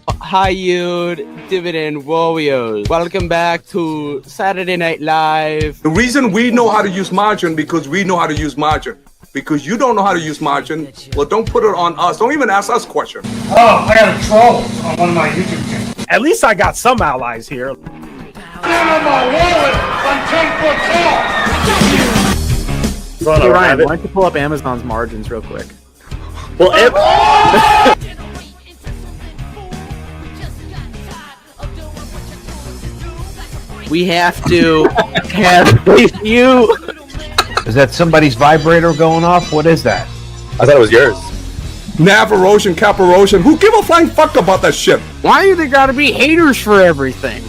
Hi, you dividend warriors. Welcome back to Saturday Night Live. The reason we know how to use margin because we know how to use margin. Because you don't know how to use margin, well, don't put it on us. Don't even ask us questions. Oh, I got a troll on one of my YouTube channels. At least I got some allies here. On my wallet, I'm 10 foot tall. Hey, Ryan, why don't you pull up Amazon's margins real quick? Well, We have to have you. Is that somebody's vibrator going off? What is that? I thought it was yours. Nav erosion, cap erosion. Who give a flying fuck about that shit? Why do there gotta be haters for everything?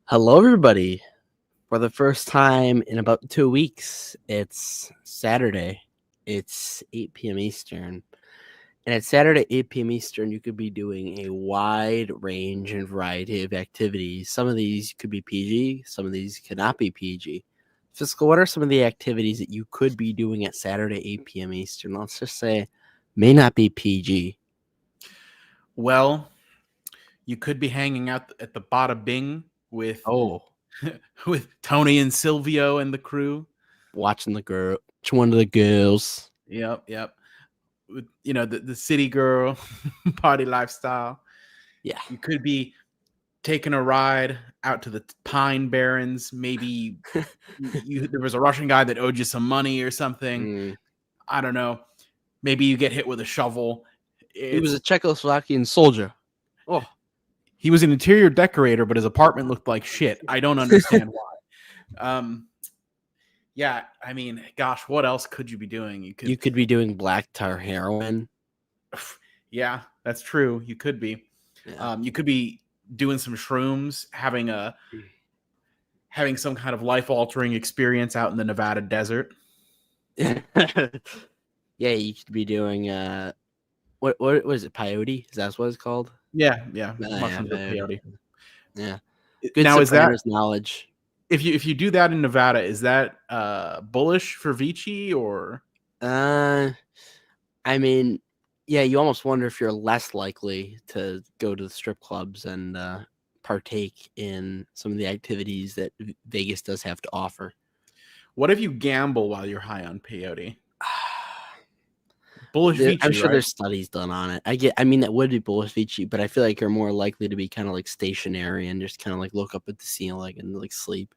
Hello, everybody. For the first time in about 2 weeks, it's Saturday. It's 8 p.m. Eastern. And at Saturday, 8 p.m. Eastern, you could be doing a wide range and variety of activities. Some of these could be PG. Some of these could not be PG. Fiscal, what are some of the activities that you could be doing at Saturday, 8 p.m. Eastern? Let's just say may not be PG. Well, you could be hanging out at the Bada Bing with with Tony and Silvio and the crew. Watching the girl, one of the girls. Yep. With, the city girl party lifestyle. Yeah. You could be taking a ride out to the Pine Barrens. Maybe there was a Russian guy that owed you some money or something. I don't know. Maybe you get hit with a shovel. He was a Czechoslovakian soldier. Oh, he was an interior decorator, but his apartment looked like shit. I don't understand why. Yeah, I mean, gosh, what else could you be doing? You could be doing black tar heroin. Yeah, that's true. You could be. Yeah. You could be doing some shrooms, having some kind of life-altering experience out in the Nevada desert. Yeah, you could be doing what was it? Peyote? Is that what it's called? Yeah. Mushrooms with peyote. Yeah. Good now, is that knowledge? If you do that in Nevada, is that bullish for Vici or? I mean, yeah, you almost wonder if you're less likely to go to the strip clubs and partake in some of the activities that Vegas does have to offer. What if you gamble while you're high on peyote? Bullish Vici, I'm sure right? there's studies done on it. I mean, that would be bullish Vici, but I feel like you're more likely to be kind of like stationary and just kind of like look up at the ceiling and like sleep.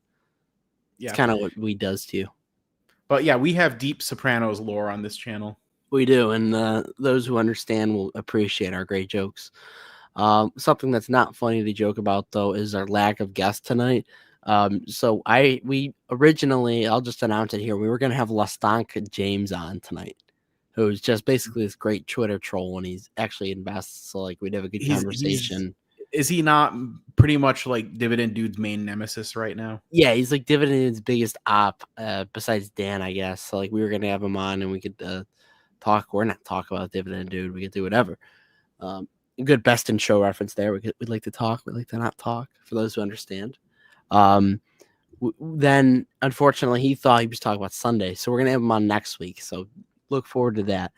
Yeah. It's kind of what we does too. But yeah, we have deep Sopranos lore on this channel. We do, and those who understand will appreciate our great jokes. Something that's not funny to joke about, though, is our lack of guests tonight. So we originally, I'll just announce it here, we were going to have Lastanka James on tonight, who's just basically this great Twitter troll, and he's actually invests, so like we'd have a good conversation. Is he not pretty much like Dividend Dude's main nemesis right now? Yeah, he's like Dividend Dude's biggest op, besides Dan, I guess. So like we were gonna have him on, and we could talk or not talk about Dividend Dude. We could do whatever. Good best in show reference there. We'd like to talk. We'd like to not talk. For those who understand. Then unfortunately he thought he was talking about Sunday, so we're gonna have him on next week. So look forward to that.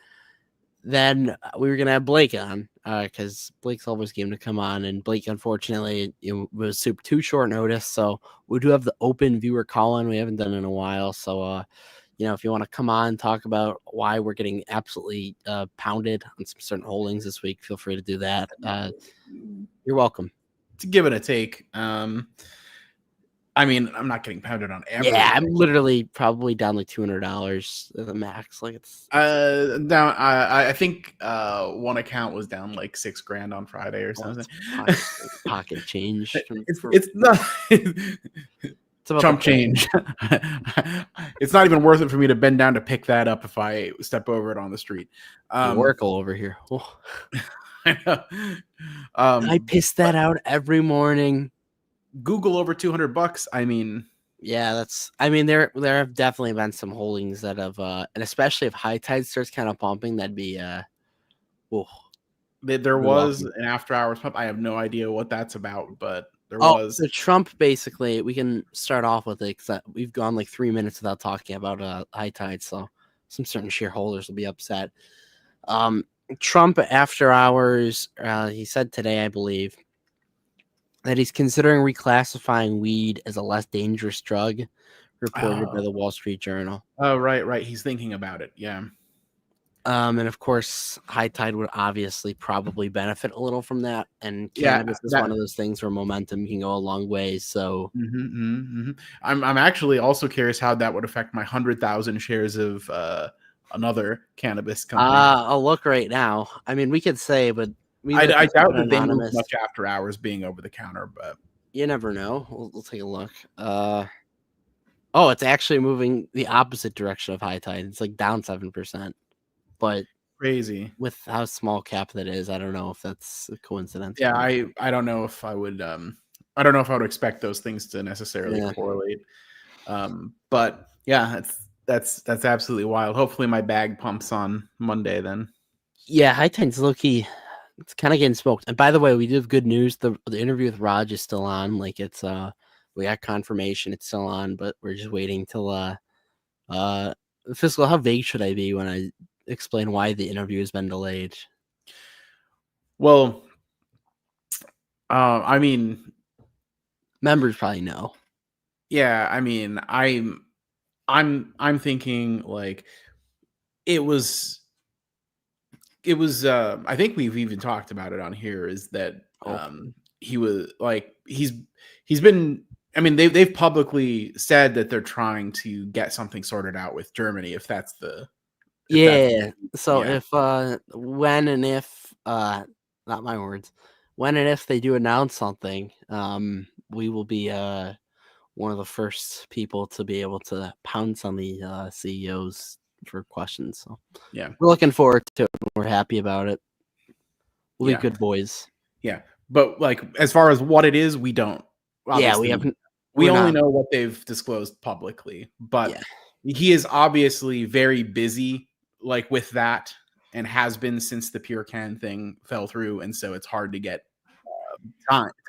Then we were gonna have Blake on because Blake's always game to come on, and Blake unfortunately it was too short notice. So we do have the open viewer call in. We haven't done it in a while, so if you want to come on talk about why we're getting absolutely pounded on some certain holdings this week, feel free to do that. You're welcome. To give it a take. I mean, I'm not getting pounded on everything. Yeah, I'm literally probably down like $200 at the max. Like it's down. I think one account was down like $6,000 on Friday or something. Pocket change. It's not. It's chump change. It's not even worth it for me to bend down to pick that up if I step over it on the street. Oracle over here. Oh. I know. I piss that out every morning. Google over $200. I mean, yeah, there have definitely been some holdings that have, and especially if high tide starts kind of pumping, that'd be, there was an after hours pump. I have no idea what that's about, but There Oh, was. so Trump basically, we can start off with it because we've gone like 3 minutes without talking about high tide, so some certain shareholders will be upset. Trump, after hours, he said today, I believe, that he's considering reclassifying weed as a less dangerous drug, reported by the Wall Street Journal. Oh, right. He's thinking about it. Yeah. And of course, high tide would obviously probably benefit a little from that. And Yeah, cannabis is one of those things where momentum can go a long way. So I'm actually also curious how that would affect my 100,000 shares of another cannabis company. I'll look right now. I mean, we could say, but I doubt that they move anonymous. much after hours being over the counter, but You never know. We'll take a look. Oh, it's actually moving the opposite direction of high tide. It's like down 7%. But crazy. With how small cap that is, I don't know if that's a coincidence. Yeah, I don't know if I would I don't know if I would expect those things to necessarily correlate. But yeah, that's absolutely wild. Hopefully my bag pumps on Monday then. Yeah, high tide's low key. It's kind of getting smoked. And by the way, we do have good news. The interview with Raj is still on. Like it's we got confirmation it's still on, but we're just waiting till Fiscal. How vague should I be when I explain why the interview has been delayed? Well, I mean, members probably know. Yeah, I mean, I'm thinking like it was I think we've even talked about it on here, is that he was like he's been, I mean, they've publicly said that they're trying to get something sorted out with Germany, if that's the if when and if not my words, when and if they do announce something, we will be one of the first people to be able to pounce on the CEOs for questions. So yeah, we're looking forward to it. We're happy about it. We'll be good boys. Yeah, but like as far as what it is, we don't. Yeah, we haven't. We only know what they've disclosed publicly, but he is obviously very busy, like with that, and has been since the Pure Can thing fell through, and so it's hard to get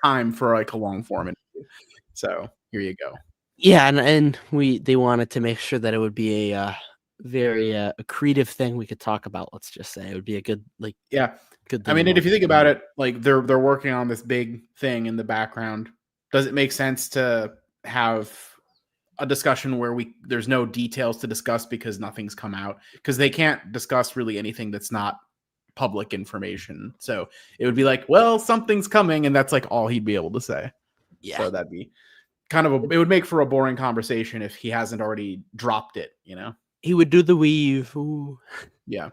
time for like a long form interview. So here you go. Yeah, and they wanted to make sure that it would be a very accretive thing we could talk about. Let's just say it would be a good good. I mean, and if you think about it, like they're working on this big thing in the background. Does it make sense to have a discussion where there's no details to discuss because nothing's come out? Because they can't discuss really anything that's not public information. So it would be like, well, something's coming, and that's like all he'd be able to say. Yeah. So that'd be kind of it would make for a boring conversation if he hasn't already dropped it, you know? He would do the weave. Ooh. Yeah.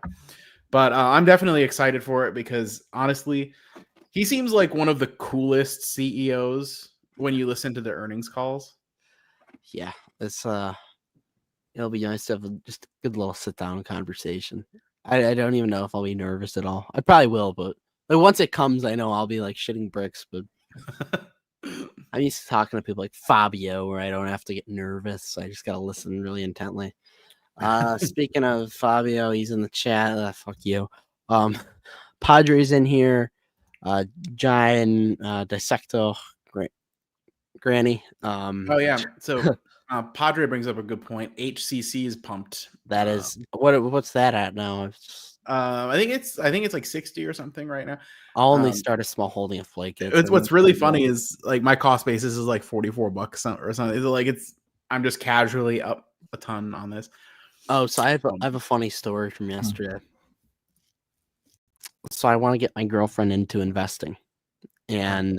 But I'm definitely excited for it because honestly, he seems like one of the coolest CEOs when you listen to the earnings calls. Yeah, it's it'll be nice to have just a good little sit down conversation. I don't even know if I'll be nervous at all. I probably will, but like once it comes, I know I'll be like shitting bricks. But I'm used to talking to people like Fabio, where I don't have to get nervous. I just gotta listen really intently. Speaking of Fabio, he's in the chat. Fuck you. Padre's in here. Giant Dissecto Granny. Oh yeah. So Padre brings up a good point. HCC is pumped. That is what's that at now? I think it's like 60 or something right now. I'll only start a small holding of flake. What's really funny is like my cost basis is like $44 or something. It's like I'm just casually up a ton on this. Oh, so I have a funny story from yesterday. So I want to get my girlfriend into investing, and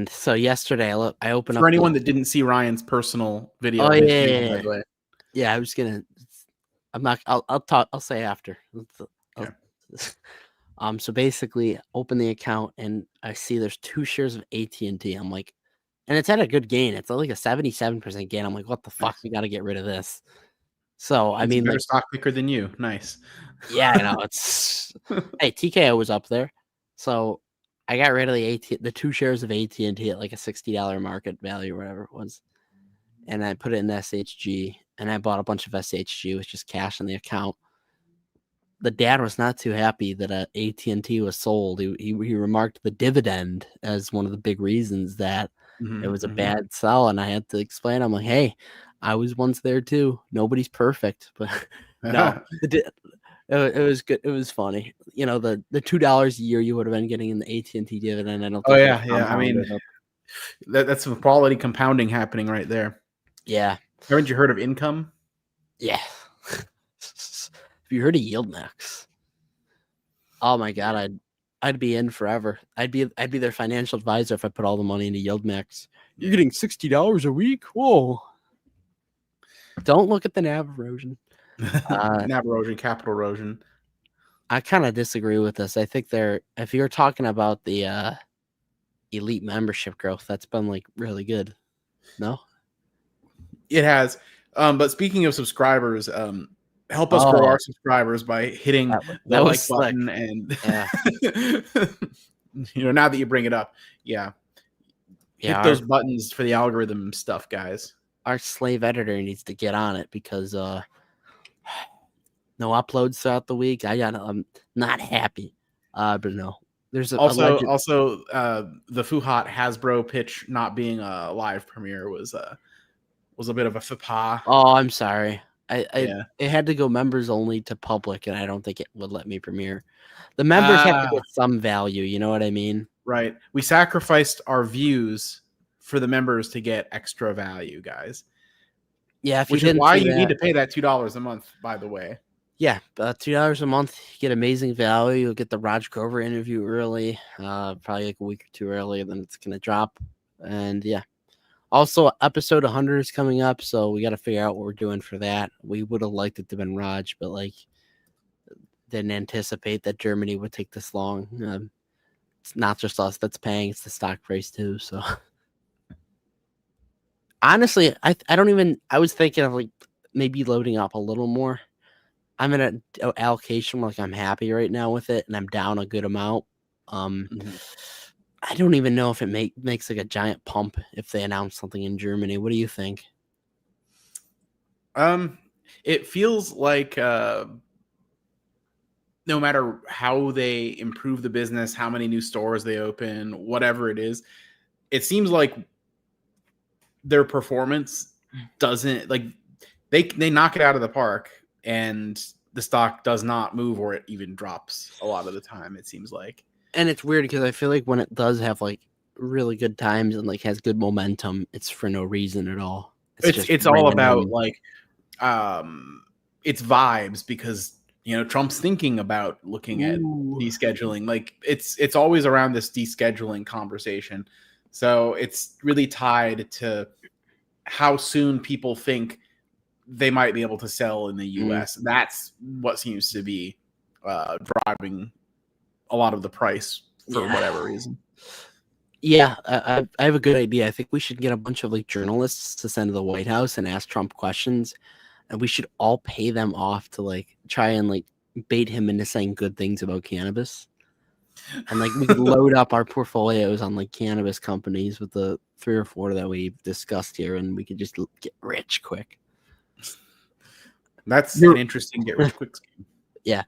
so yesterday I opened up. For anyone that didn't see Ryan's personal video. Oh yeah. I was gonna. I'm not. I'll talk. I'll say after. So basically, open the account and I see there's 2 shares of AT&T. I'm like, and it's at a good gain. It's like a 77% gain. I'm like, what the fuck? We got to get rid of this. So I mean, better stock picker than you. Nice. Yeah, I know. It's hey, TKO was up there, so I got rid of the 2 shares of AT&T at like a $60 market value, or whatever it was, and I put it in SHG, and I bought a bunch of SHG with just cash in the account. the dad was not too happy that AT&T was sold. He remarked the dividend as one of the big reasons that it was a bad sell, and I had to explain. I'm like, hey, I was once there too. Nobody's perfect, but no, it was good. It was funny. You know, the $2 a year you would have been getting in the AT&T dividend. I don't think. Oh yeah. I mean, that's some quality compounding happening right there. Yeah. Haven't you heard of income? Yeah. Have you heard of yield max? Oh my god, I'd be in forever. I'd be their financial advisor if I put all the money into yield max. You're getting $60 a week. Whoa! Don't look at the NAV erosion. NAV erosion, capital erosion. I kind of disagree with this. I think if you're talking about the elite membership growth, that's been like really good. No, it has. But speaking of subscribers, help us grow our subscribers by hitting the like button and now that you bring it up, hit those buttons for the algorithm stuff, guys. Our slave editor needs to get on it because no uploads throughout the week. I'm not happy. But no, there's also the Fuhat Hasbro pitch not being a live premiere was a bit of a faux pas. Oh, I'm sorry. It had to go members only to public, and I don't think it would let me premiere. The members have to get some value. You know what I mean? Right. We sacrificed our views for the members to get extra value, guys. Yeah, which is why you need to pay that $2 a month, by the way. Yeah, $2 a month, you get amazing value. You'll get the Raj Grover interview early, probably like a week or two earlier than it's going to drop. And yeah. Also, episode 100 is coming up, so we got to figure out what we're doing for that. We would have liked it to have been Raj, but didn't anticipate that Germany would take this long. It's not just us that's paying; it's the stock price too. So, honestly, I was thinking of maybe loading up a little more. I'm in an allocation where I'm happy right now with it, and I'm down a good amount. I don't even know if it makes a giant pump if they announce something in Germany. What do you think? It feels like no matter how they improve the business, how many new stores they open, whatever it is, it seems like their performance doesn't they knock it out of the park and the stock does not move or it even drops a lot of the time, it seems like. And it's weird because I feel like when it does have really good times and has good momentum, it's for no reason at all. It's all about it's vibes because Trump's thinking about looking at descheduling. It's always around this descheduling conversation. So it's really tied to how soon people think they might be able to sell in the US. That's what seems to be driving a lot of the price for whatever reason. Yeah, I have a good idea. I think we should get a bunch of journalists to send to the White House and ask Trump questions, and we should all pay them off to try and bait him into saying good things about cannabis. And we could load up our portfolios on cannabis companies with the 3 or 4 that we've discussed here, and we could just get rich quick. That's an interesting get rich quick scheme. Yeah.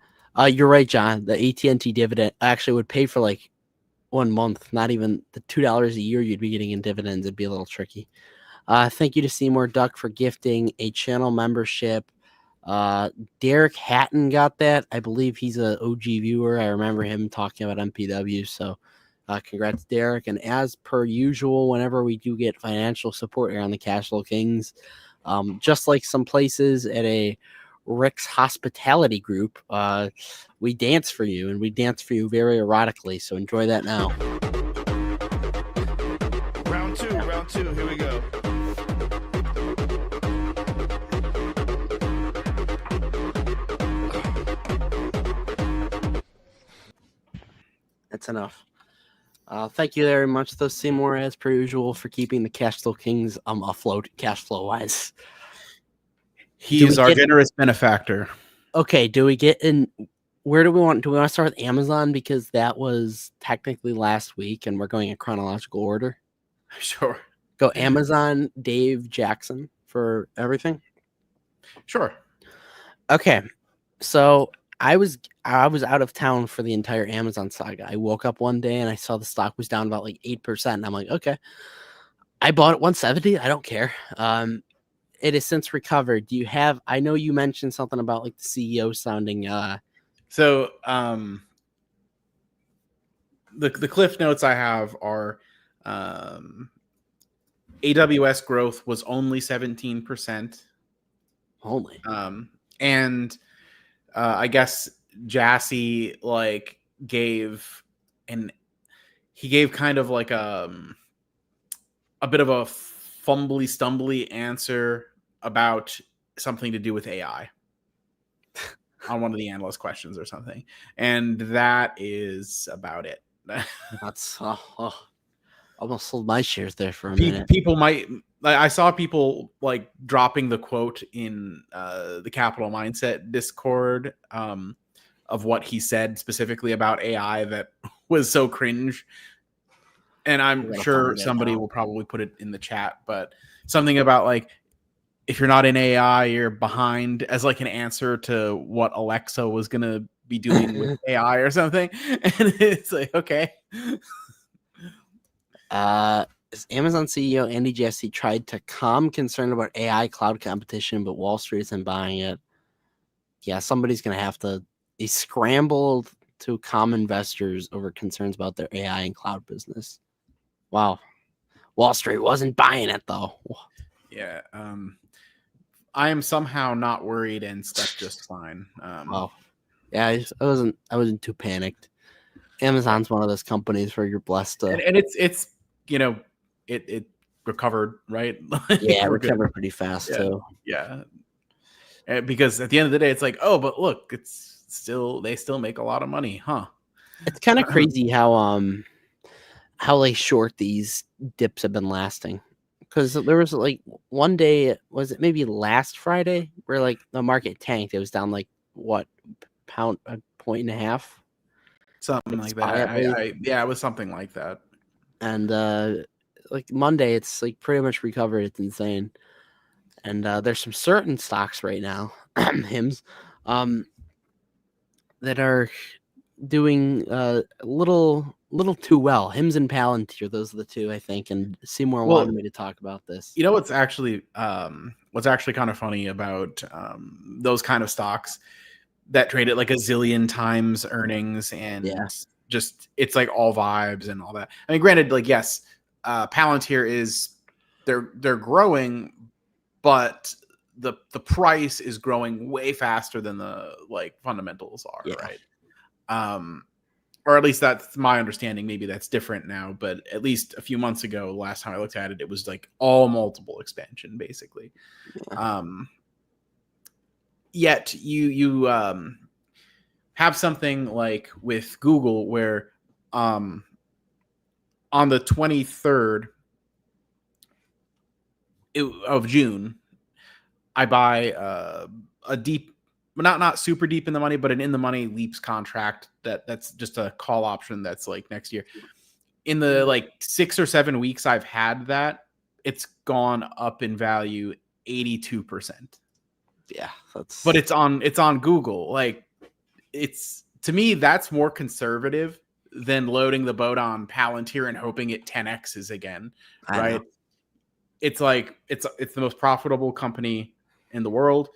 You're right, John. The AT&T dividend actually would pay for 1 month, not even the $2 a year you'd be getting in dividends. It'd be a little tricky. Thank you to Seymour Duck for gifting a channel membership. Derek Hatton got that. I believe he's an OG viewer. I remember him talking about MPW. So congrats, Derek. And as per usual, whenever we do get financial support here on the Cashflow Kings, just like some places at a Rick's hospitality group, we dance for you, and we dance for you very erotically, so enjoy that now. Round two, here we go. That's enough. Thank you very much, though, Seymour, as per usual, for keeping the Cashflow Kings afloat cash flow wise. He is our generous benefactor. Okay, do we get in? Where do we want to start with Amazon? Because that was technically last week, and we're going in chronological order. Sure. Go Amazon, Dave, Jackson for everything. Sure. Okay, so I was out of town for the entire Amazon saga. I woke up one day and I saw the stock was down about like 8%. And I'm like, okay, I bought it 170. I don't care. It has since recovered. Do you have? I know you mentioned something about like the CEO sounding. So the cliff notes I have are AWS growth was only 17%. Only. And I guess Jassy like gave kind of like a bit of a fumbly stumbly answer about something to do with AI on one of the analyst questions or something, and that is about it. That's almost sold my shares there for a minute. People might. I saw people like dropping the quote in the Capital Mindset Discord of what he said specifically about AI that was so cringe. And I'm sure somebody will probably put it in the chat, but something about like, if you're not in AI, you're behind, as like an answer to what Alexa was going to be doing with AI or something. And it's like, okay. Amazon CEO Andy Jassy tried to calm concern about AI cloud competition, but Wall Street isn't buying it. Yeah, somebody's going to have to. He scrambled to calm investors over concerns about their AI and cloud business. Wow. Wall Street wasn't buying it, though. Yeah. I am somehow not worried and slept just fine. Wow. Yeah, I wasn't too panicked. Amazon's one of those companies where you're blessed to. And it's it recovered, right? Yeah, it recovered pretty fast too. Yeah. Because at the end of the day, it's like, oh, but look, they still make a lot of money, huh? It's kind of crazy how like short these dips have been lasting. Because there was like one day, was it maybe last Friday, where like the market tanked? It was down like what, a point and a half, something like that. Yeah, it was something like that. And like Monday, it's like pretty much recovered. It's insane. And there's some certain stocks right now, HIMS, that are doing a little too well. HIMS and Palantir, those are the two, I think. And Seymour wanted me to talk about this. You know what's actually kind of funny about those kind of stocks that trade at like a zillion times earnings, and just it's like all vibes and all that. I mean, granted, like yes, Palantir is they're growing, but the price is growing way faster than the like fundamentals are, right? Or at least that's my understanding. Maybe that's different now, but at least a few months ago, last time I looked at it, it was like all multiple expansion, basically. Yet you have something like with Google where on the 23rd of June, I buy a deep, not super deep in the money, but an in the money leaps contract that's just a call option that's like next year. In the like 6 or 7 weeks I've had that, it's gone up in value 82%. Yeah, but it's on Google. Like, it's, to me, that's more conservative than loading the boat on Palantir and hoping it 10x's again, right? It's like it's the most profitable company in the world.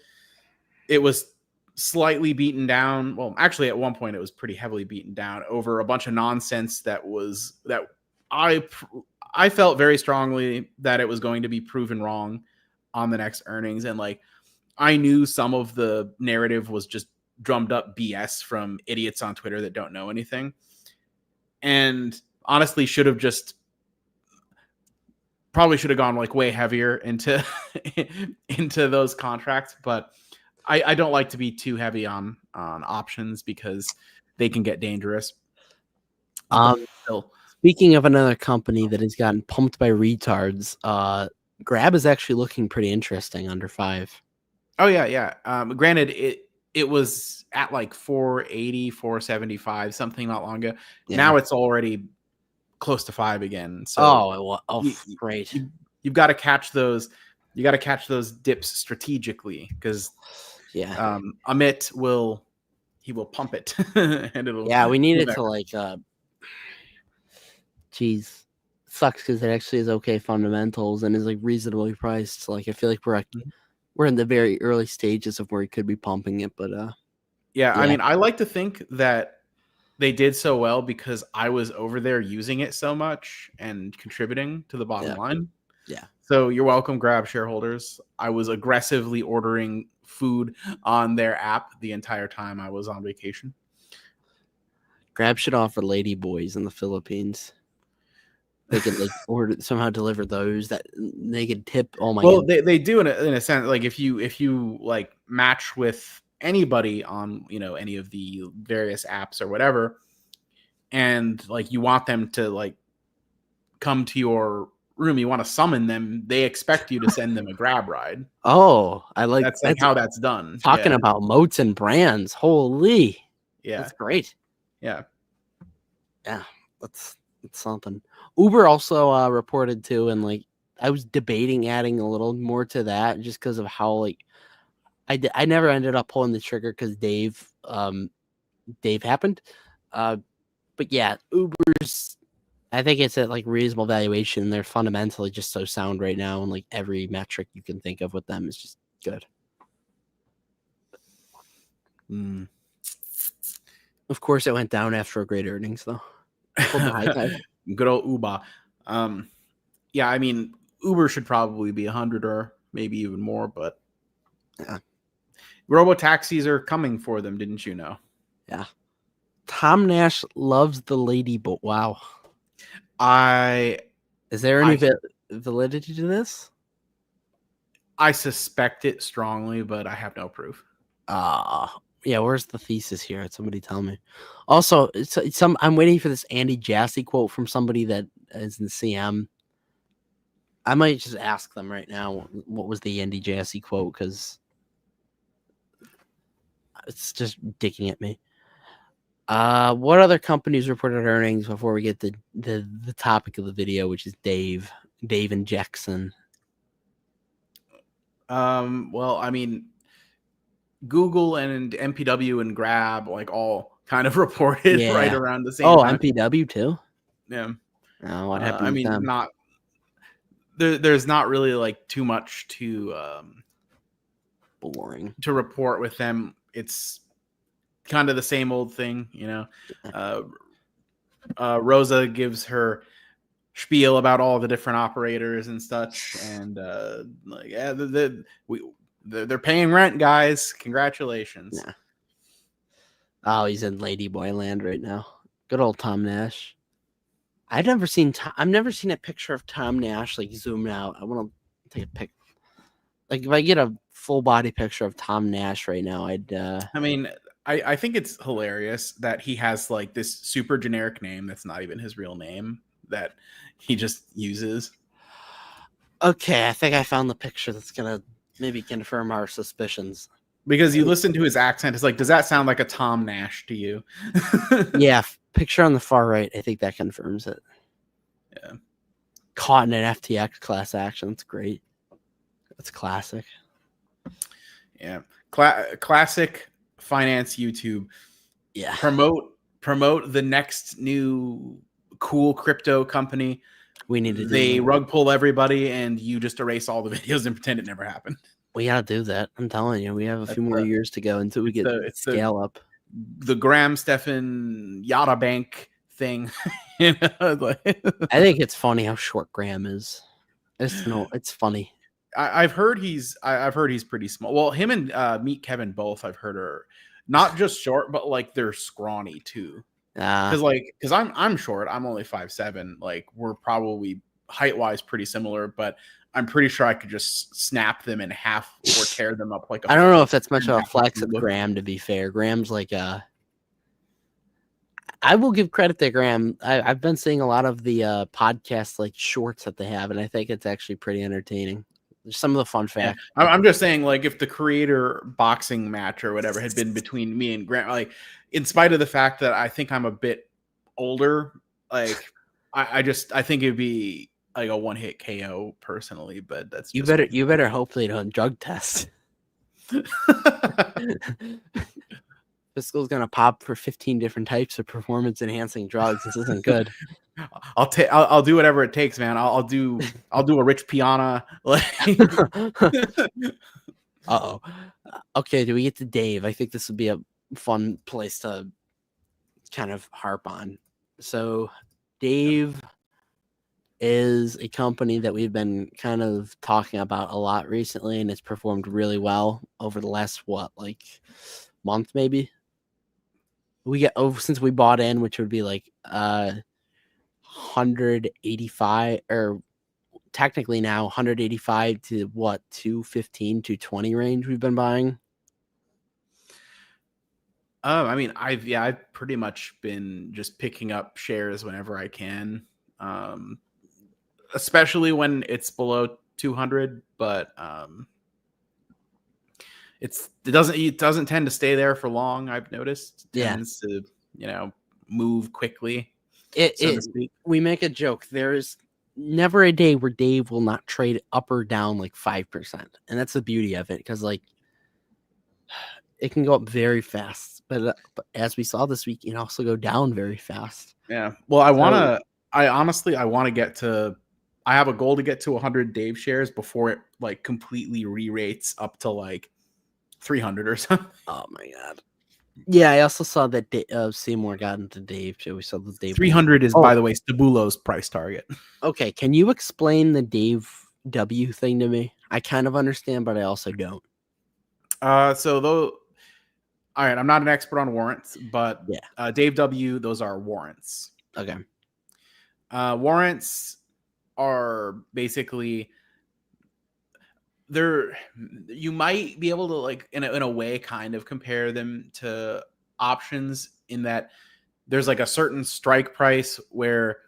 It was slightly beaten down. Well, actually, at one point, it was pretty heavily beaten down over a bunch of nonsense that I felt very strongly that it was going to be proven wrong on the next earnings. And like, I knew some of the narrative was just drummed up BS from idiots on Twitter that don't know anything. And honestly, probably should have gone like way heavier into those contracts. But I don't like to be too heavy on options because they can get dangerous. Speaking of another company that has gotten pumped by retards, Grab is actually looking pretty interesting under 5. Oh yeah. Granted, it was at like 480, 475, something not long ago. Yeah. Now it's already close to 5 again. So great. You've got to catch those. You got to catch those dips strategically because Amit will he will pump it, and it'll. Yeah, we need go it back. to like. Geez, sucks because it actually is okay fundamentals and is like reasonably priced. So, like I feel like we're in the very early stages of where we could be pumping it, but Yeah, I Yeah. mean, I like to think that they did so well because I was over there using it so much and contributing to the bottom Yeah. line. Yeah. So you're welcome, Grab shareholders. I was aggressively ordering food on their app the entire time I was on vacation. Grab should offer lady boys in the Philippines. They could like order somehow deliver those that they could tip. Oh my Well, god! they do in a sense. Like if you like match with anybody on any of the various apps or whatever, and like you want them to like come to your room, you want to summon them, they expect you to send them a Grab ride. Oh, I like That's like how that's done. talking Yeah. about moats and brands. Holy, Yeah. that's great. Yeah. Yeah, that's something. Uber also reported too, and like I was debating adding a little more to that just because of how like I never ended up pulling the trigger because Dave happened. But yeah, Uber's I think it's at like reasonable valuation. They're fundamentally just so sound right now, and like every metric you can think of with them is just good. Of course, it went down after a great earnings though. Good old Uber. Yeah, I mean, Uber should probably be 100 or maybe even more, but yeah. Robo taxis are coming for them, didn't you know? Yeah. Tom Nash loves the lady boat. Wow. Is there any validity to this? I suspect it strongly, but I have no proof. Yeah, where's the thesis here? Somebody tell me. Also, I'm waiting for this Andy Jassy quote from somebody that is in CM. I might just ask them right now what was the Andy Jassy quote because it's just dicking at me. What other companies reported earnings before we get the topic of the video, which is Dave and Jackson? Well, I mean, Google and MPW and Grab like all kind of reported right around the same time. MPW too? Yeah. Oh, what happened with them? not there's not really like too much to boring to report with them. It's kind of the same old thing, Rosa gives her spiel about all the different operators and such, and they're paying rent, guys. Congratulations. Yeah. Oh, he's in Ladyboy land right now. Good old Tom Nash. I've never seen a picture of Tom Nash like zoomed out. I want to take a pic. Like if I get a full body picture of Tom Nash right now, I'd. I mean, I think it's hilarious that he has like this super generic name that's not even his real name that he just uses. Okay, I think I found the picture that's gonna maybe confirm our suspicions. Because you listen to his accent, it's like, does that sound like a Tom Nash to you? Yeah, picture on the far right. I think that confirms it. Yeah. Caught in an FTX class action. That's great. That's classic. Yeah. Classic finance YouTube. Yeah. Promote the next new cool crypto company. We need to. They rug pull everybody, and you just erase all the videos and pretend it never happened. We gotta do that. I'm telling you, we have a few more years to go until we get scale up. The Graham Stephan Yada Bank thing. I think it's funny how short Graham is. It's funny. I've heard he's pretty small. Well, him and Meet Kevin both I've heard are not just short, but like they're scrawny too. Because I'm short. I'm only 5'7". Like we're probably height wise pretty similar, but I'm pretty sure I could just snap them in half or tear them up like. I don't know if that's much of a flex of Graham. To be fair, Graham's like I will give credit to Graham. I've been seeing a lot of the podcast like shorts that they have, and I think it's actually pretty entertaining. Some of the fun facts. Yeah. I'm just saying, like, if the creator boxing match or whatever had been between me and Graham, like, in spite of the fact that I think I'm a bit older, like, I think it'd be like a one-hit KO personally, but that's you better hope they don't drug test. Fiscal's gonna pop for 15 different types of performance enhancing drugs. This isn't good. I'll do whatever it takes, man. I'll do a Rich Piana. Like, Uh-oh. Okay, do we get to Dave? I think this would be a fun place to kind of harp on. So Dave is a company that we've been kind of talking about a lot recently, and it's performed really well over the last month maybe. We get since we bought in, which would be like 185, or technically now 185 to what, 215, 220 range we've been buying. I mean, I've pretty much been just picking up shares whenever I can, especially when it's below 200. But it doesn't tend to stay there for long. I've noticed. It tends to move quickly. We make a joke. There's never a day where Dave will not trade up or down like 5%, and that's the beauty of it, because like it can go up very fast, but as we saw this week, it can also go down very fast. Yeah. Well, I want to get to. I have a goal to get to 100 Dave shares before it like completely re-rates up to like 300 or something. Oh my god. Yeah, I also saw that Seymour got into Dave too. We saw the Dave 300 is, by the way, Stabulo's price target. Okay, can you explain the Dave W thing to me? I kind of understand, but I also don't. All right, I'm not an expert on warrants, but Dave W, those are warrants. Okay. Warrants are basically you might be able to like in a way kind of compare them to options in that there's like a certain strike price where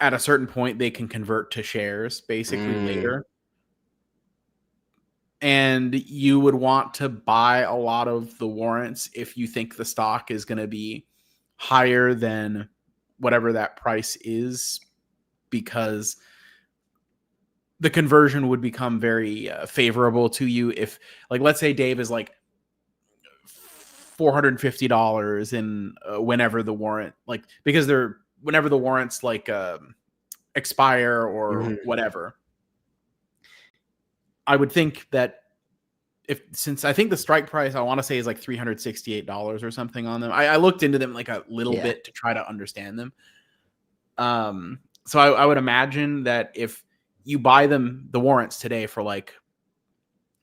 at a certain point they can convert to shares basically later. And you would want to buy a lot of the warrants if you think the stock is going to be higher than whatever that price is, because the conversion would become very favorable to you. If, like, let's say Dave is like $450 in whenever the warrant, like, because whenever the warrants like expire or whatever. I would think that since I think the strike price I want to say is like $368 or something on them. I looked into them like a little bit to try to understand them. So I would imagine that if you buy the warrants today for like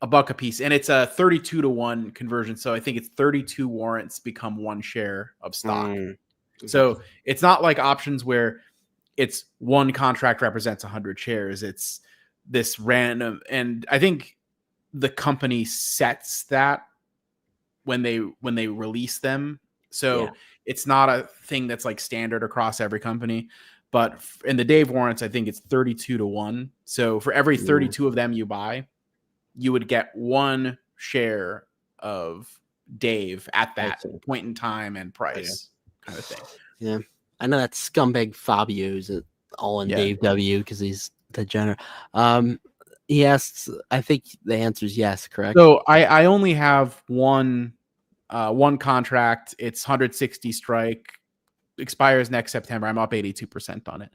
$1 a piece, and it's a 32-to-1 conversion, so I think it's 32 warrants become 1 share of stock. So it's not like options where it's one contract represents 100 shares. It's this random, and I think the company sets that when they release them. So it's not a thing that's like standard across every company. But in the Dave warrants, I think it's 32-to-1. So for every 32 of them you buy, you would get 1 share of Dave at that point in time and price kind of thing. Yeah. I know that scumbag Fabio's all in Dave W because he's degenerate. He asks, I think the answer is yes, correct? So I only have one contract. It's 160 strike. Expires next September. I'm up 82% on it.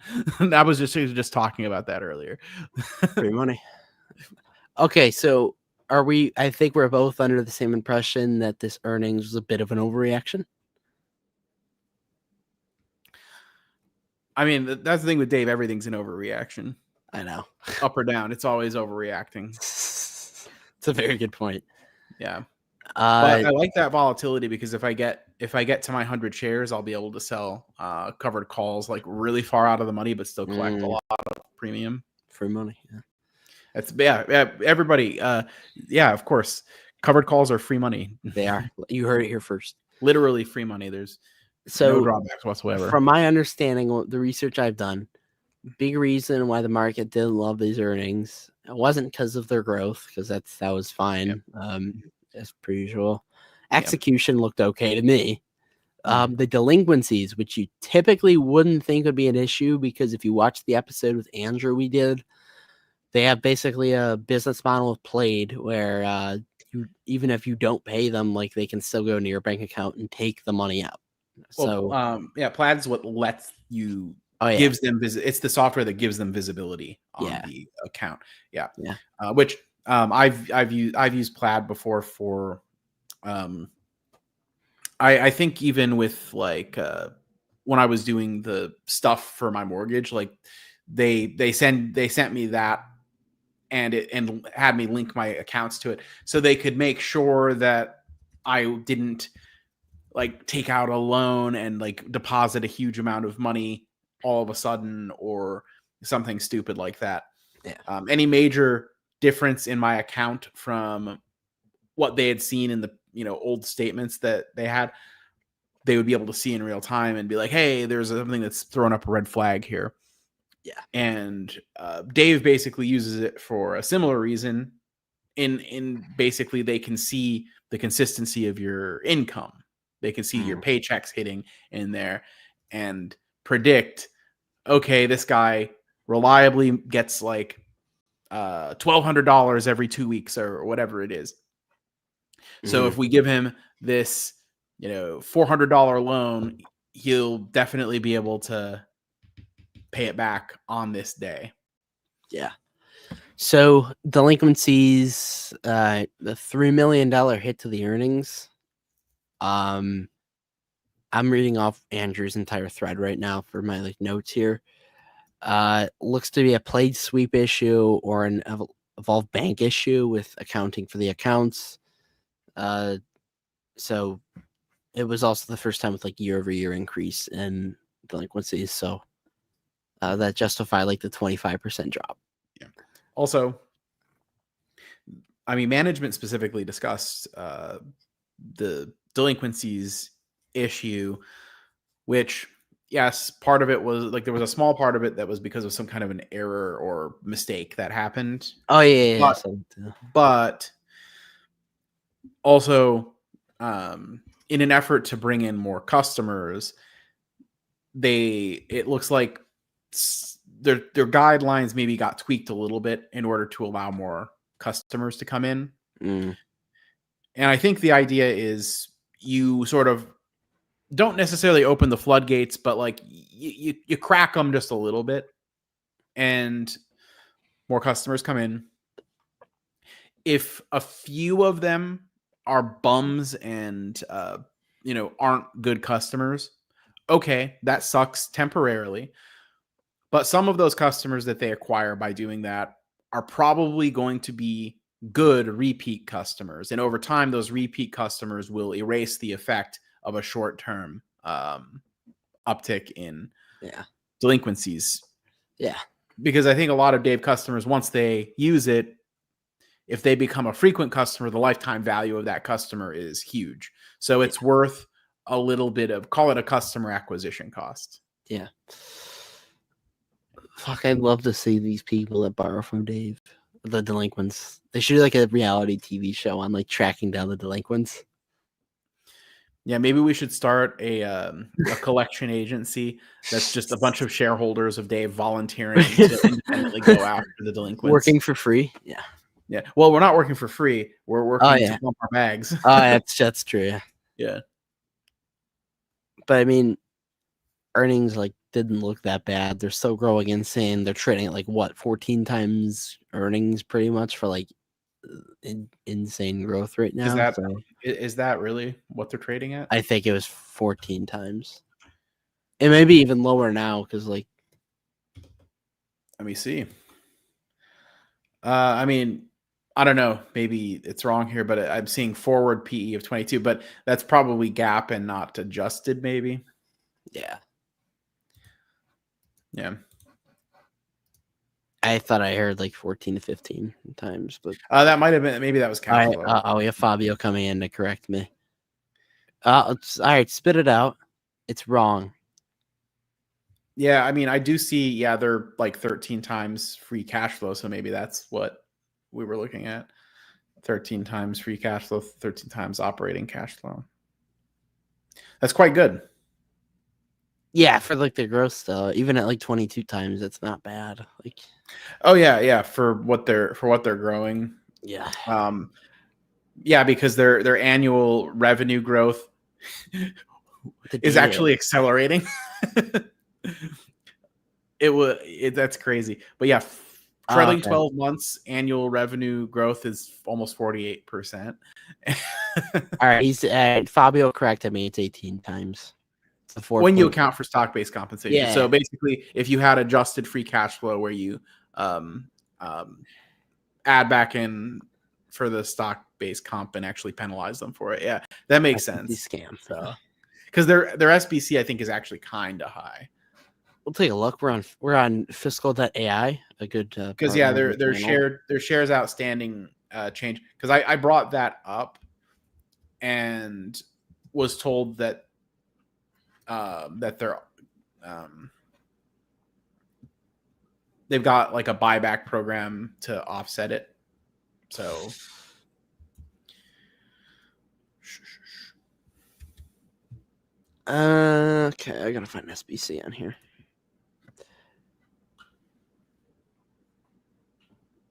I was just talking about that earlier. Free money. Okay, so I think we're both under the same impression that this earnings was a bit of an overreaction. I mean, that's the thing with Dave. Everything's an overreaction. I know. Up or down, it's always overreacting. It's a very good point. Yeah. But I like that volatility because if I get to my 100 shares, I'll be able to sell covered calls like really far out of the money, but still collect a lot of premium. Free money. Yeah. That's everybody. Of course. Covered calls are free money. They are. You heard it here first. Literally free money. There's no drawbacks whatsoever. From my understanding, the research I've done, big reason why the market didn't love these earnings, it wasn't because of their growth, because that was fine. As per usual. Execution looked okay to me. The delinquencies, which you typically wouldn't think would be an issue, because if you watch the episode with Andrew we did, they have basically a business model of Played where even if you don't pay them, like they can still go into your bank account and take the money out. So Plaid is what lets you oh yeah, gives them it's the software that gives them visibility on Yeah. the account. Yeah. Yeah. Which I've used Plaid before for I think even with like when I was doing the stuff for my mortgage, like they sent me that and had me link my accounts to it so they could make sure that I didn't like take out a loan and like deposit a huge amount of money all of a sudden or something stupid like that. Yeah. Any major difference in my account from what they had seen in the old statements that they had, they would be able to see in real time and be like, hey, there's something that's throwing up a red flag here. Yeah. And Dave basically uses it for a similar reason. In basically they can see the consistency of your income. They can see your paychecks hitting in there and predict, okay, this guy reliably gets like $1,200 every 2 weeks or whatever it is. So if we give him this, $400 loan, he'll definitely be able to pay it back on this day. Yeah. So delinquencies, the $3 million hit to the earnings. I'm reading off Andrew's entire thread right now for my notes here. Looks to be a played sweep issue or an evolved bank issue with accounting for the accounts. So it was also the first time with like year-over-year increase in delinquencies. So that justify like the 25% drop. Yeah. Also, I mean, management specifically discussed the delinquencies issue, which, yes, part of it was like there was a small part of it that was because of some kind of an error or mistake that happened. Oh yeah. But also, in an effort to bring in more customers, it looks like their guidelines maybe got tweaked a little bit in order to allow more customers to come in. And I think the idea is you sort of don't necessarily open the floodgates, but like you crack them just a little bit and more customers come in. If a few of them are bums and aren't good customers, okay, that sucks temporarily. But some of those customers that they acquire by doing that are probably going to be good repeat customers. And over time, those repeat customers will erase the effect of a short-term uptick in delinquencies. Yeah. Because I think a lot of Dave customers, once they use it, if they become a frequent customer, the lifetime value of that customer is huge. So it's worth a little bit of, call it a customer acquisition cost. Yeah. Fuck, I'd love to see these people that borrow from Dave, the delinquents. They should do like a reality TV show on like tracking down the delinquents. Yeah, maybe we should start a collection agency that's just a bunch of shareholders of Dave volunteering to independently go after the delinquents. Working for free? Yeah. Yeah. Well, we're not working for free. We're working to pump our bags. That's true. Yeah. Yeah. But I mean, earnings like didn't look that bad. They're still growing insane. They're trading at like what 14 times earnings pretty much for like insane growth right now. Is that really what they're trading at? I think it was 14 times. It may be even lower now because like let me see. I mean, I don't know. Maybe it's wrong here, but I'm seeing forward PE of 22, but that's probably GAAP and not adjusted, maybe. Yeah. Yeah. I thought I heard like 14 to 15 times, but that might have been, maybe that was cash flow. We have Fabio coming in to correct me. All right, spit it out. It's wrong. Yeah, I mean, I do see, they're like 13 times free cash flow, so maybe that's what we were looking at. 13 times free cash flow, 13 times operating cash flow. That's quite good. Yeah, for like their growth still, even at like 22 times, it's not bad. Like, oh yeah, for what they're growing. Yeah. Yeah, because their annual revenue growth is actually accelerating. That's crazy. But yeah, trailing 12 months annual revenue growth is almost 48%. All right, he's Fabio corrected me. It's 18 times. When you account for stock-based compensation. Yeah. So basically, if you had adjusted free cash flow where you add back in for the stock-based comp and actually penalize them for it, yeah, that makes sense. Scam. So because their SBC I think is actually kind of high. We'll take a look. We're on fiscal.ai, a good because their shares outstanding change. Because I brought that up and was told that they've got like a buyback program to offset it. So okay, I gotta find SBC on here.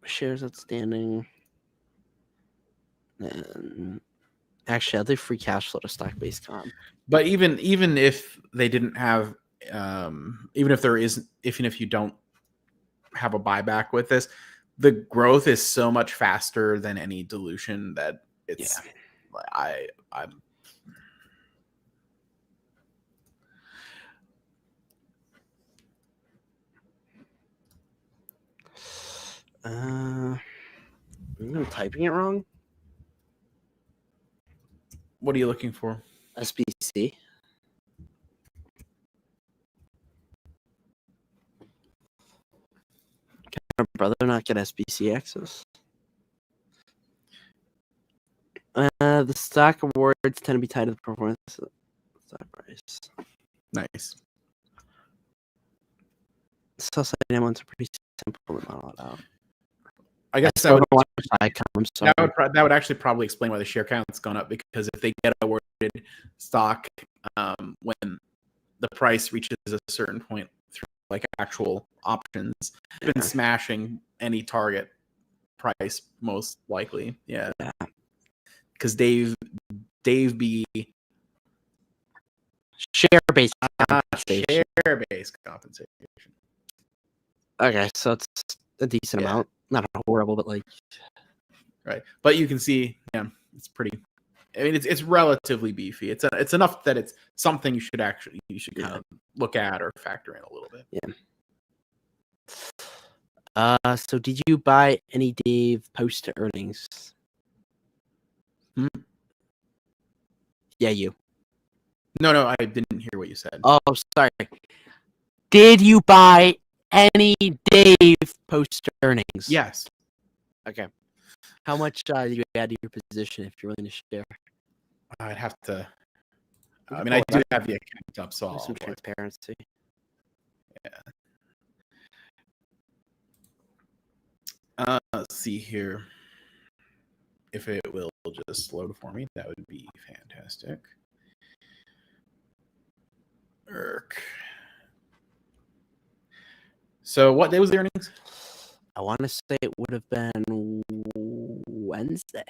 Shares outstanding. And actually, I'll do free cash flow to stock-based comp. But even if they didn't have, even if you don't have a buyback with this, the growth is so much faster than any dilution that it's. Yeah. I'm. I'm typing it wrong. What are you looking for? SBC. Can my brother not get SBC access? The stock awards tend to be tied to the performance of the stock price. Nice. Sell-side ones are pretty simple to model it out. I guess that would actually probably explain why the share count's gone up, because if they get awarded stock when the price reaches a certain point through like actual options, they've been smashing any target price most likely. Yeah. Because Dave B. Share-based compensation. Okay, so it's a decent amount. Not horrible, but like right. But you can see, it's pretty. I mean, it's relatively beefy. It's enough that it's something you should kind of look at or factor in a little bit. Yeah. So did you buy any Dave post earnings? Yeah, you. No, I didn't hear what you said. Oh, sorry. Did you buy any Dave post earnings? Yes. Okay. How much do you add to your position if you're willing to share? I'd have to. I mean, I do have the account up, so some transparency. Yeah. Let's see here. If it will just load for me, that would be fantastic. So what day was the earnings? I want to say it would have been Wednesday.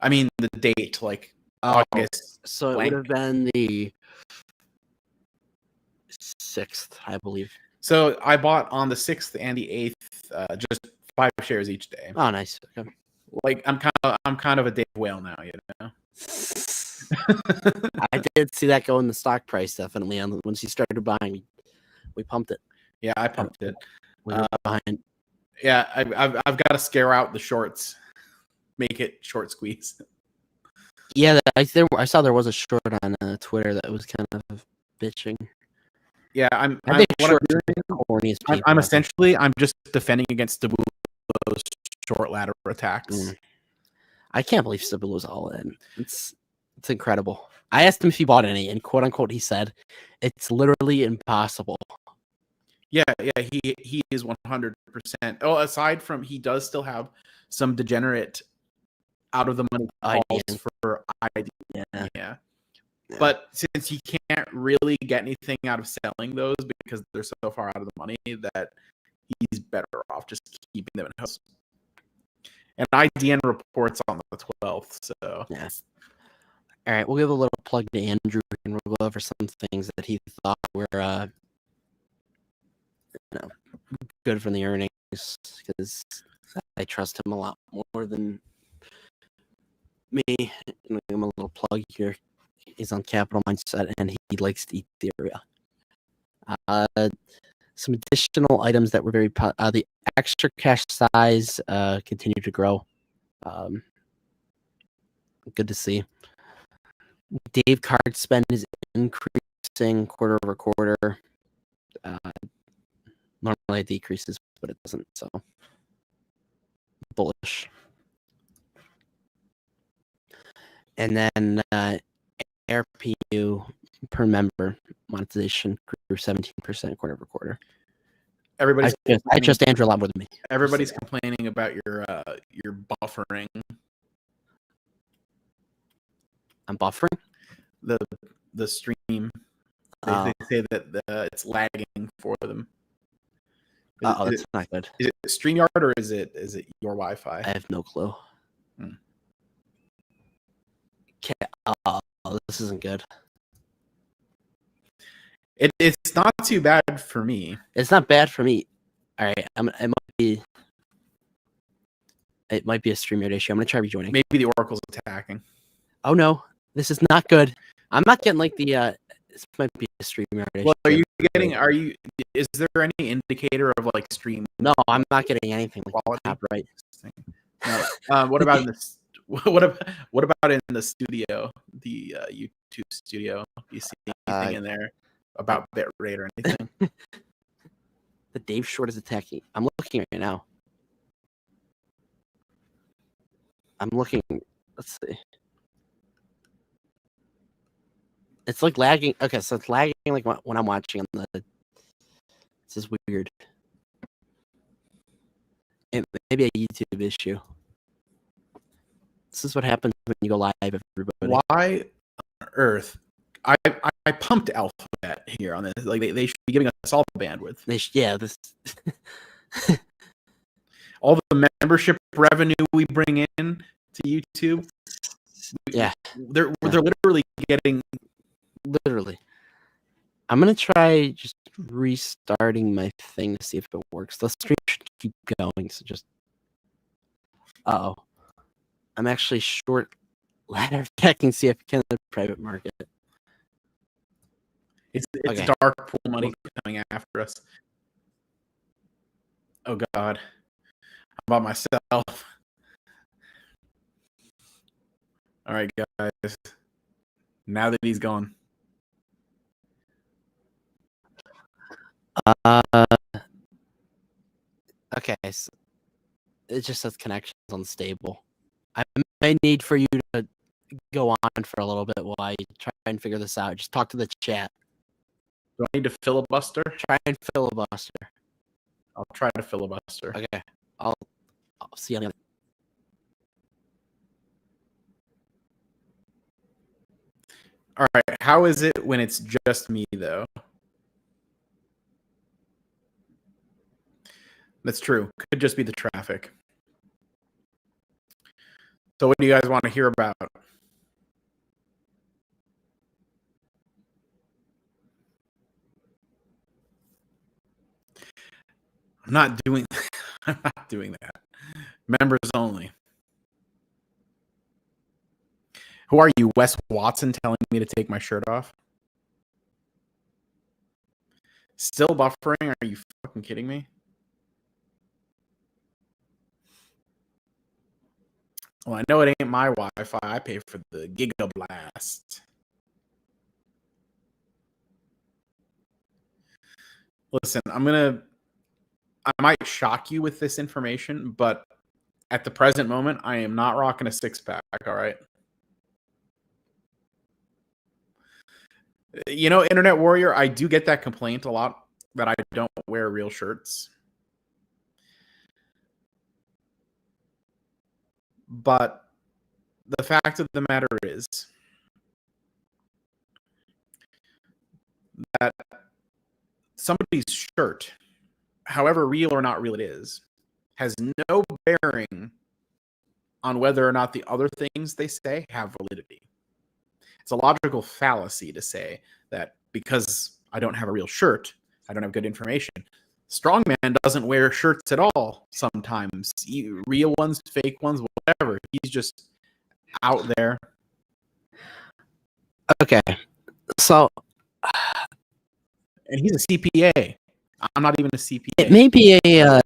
I mean the date, like August. So it would have been the 6th, I believe. So I bought on the 6th and the 8th, just 5 shares each day. Oh, nice. Okay. Like I'm kind of a Dave whale now, you know. I did see that go in the stock price definitely. Once you started buying, we pumped it. Yeah, I pumped it. We were behind. Yeah, I've got to scare out the shorts, make it short squeeze. Yeah, I saw there was a short on Twitter that was kind of bitching. Yeah, I'm just defending against Stabbulo's short ladder attacks. I can't believe Stabbulo's all in. It's incredible. I asked him if he bought any, and quote unquote, he said, "It's literally impossible." Yeah, he is 100%. Oh, aside from he does still have some degenerate out of the money calls for ID. Yeah. But since he can't really get anything out of selling those because they're so far out of the money, that he's better off just keeping them in house. And IDN reports on the 12th. So Yeah. All right, we'll give a little plug to Andrew, and we'll go over some things that he thought were good from the earnings, because I trust him a lot more than me. Give him a little plug here. He's on Capital Mindset, and he likes to eat Ethereum. Some additional items that were very the extra cash size continued to grow. Good to see. Dave card spend is increasing quarter over quarter. Normally it decreases, but it doesn't. So bullish. And then ARPU per member monetization grew 17% quarter over quarter. I trust Andrew a lot more than me. Everybody's complaining about your buffering. I'm buffering the stream. They say that it's lagging for them. That's not good. Is it StreamYard or is it your Wi-Fi? I have no clue. This isn't good. It's not too bad for me. It's not bad for me. All right, it might be a StreamYard issue. I'm gonna try rejoining. Maybe the Oracle's attacking. Oh no, this is not good. I'm not getting like the. This might be a StreamYard issue. Well, is there any indicator of like stream? No, I'm not getting anything like quality. top right. No. What about in this? What about in the studio, the YouTube studio? Do you see anything in there about bitrate or anything? The Dave Short is attacking. I'm looking right now. I'm looking. Let's see. It's like lagging. Okay, so it's lagging like when I'm watching on the. This is weird. It may be a YouTube issue. This is what happens when you go live, everybody. Why on earth? I pumped Alphabet here on this. Like they should be giving us all the bandwidth. This. All the membership revenue we bring in to YouTube. They're literally getting. Literally. I'm gonna try just restarting my thing to see if it works. The stream should keep going. So just. Uh-oh. I'm actually short ladder attacking CFK in the private market. It's okay. Dark pool money coming after us. Oh God. How about myself? All right, guys. Now that he's gone. Okay. So it just says connections unstable. I may need for you to go on for a little bit while I try and figure this out. Just talk to the chat. Do I need to filibuster? Try and filibuster. I'll try to filibuster. Okay. I'll see you on the other. All right. How is it when it's just me, though? That's true. Could just be the traffic. So what do you guys want to hear about? I'm not doing that. Members only. Who are you, Wes Watson, telling me to take my shirt off? Still buffering? Are you fucking kidding me? Well, I know it ain't my Wi-Fi. I pay for the Gigablast. Listen, I might shock you with this information, but at the present moment, I am not rocking a six-pack, all right? You know, Internet Warrior, I do get that complaint a lot that I don't wear real shirts. But the fact of the matter is that somebody's shirt, however real or not real it is, has no bearing on whether or not the other things they say have validity. It's a logical fallacy to say that because I don't have a real shirt, I don't have good information. Strongman doesn't wear shirts at all sometimes. Real ones, fake ones, whatever. He's just out there. Okay. So And he's a CPA. I'm not even a CPA. it may be I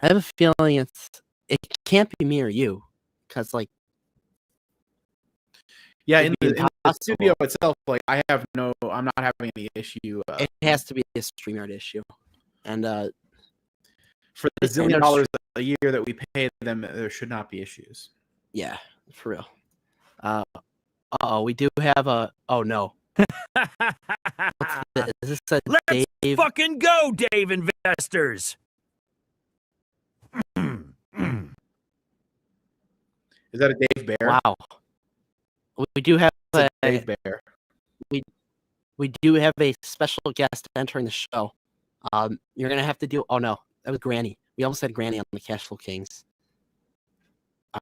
have a feeling it can't be me or you, because like in be the studio itself, like I'm not having any issue. It has to be a StreamYard issue, and for the zillion dollars a year that we pay them, there should not be issues. Yeah, for real. We do have a. Oh no. Is this a Let's Dave? fucking go, Dave investors. Is that a Dave Bear? Wow. We do have a Dave Bear. We do have a special guest entering the show. You're gonna have to do. Oh no, that was Granny. We almost had Granny on the Cashflow Kings.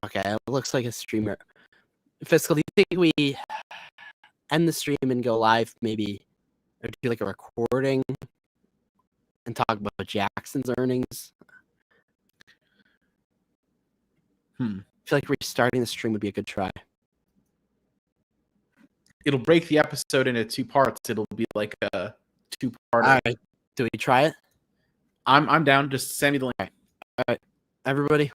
Okay, it looks like a streamer. Fiscal, do you think we end the stream and go live, maybe, or do like a recording and talk about Jackson's earnings? I feel like restarting the stream would be a good try. It'll break the episode into two parts. It'll be like a two-part. All right, do we try it? I'm down. Just send me the link. All right, everybody.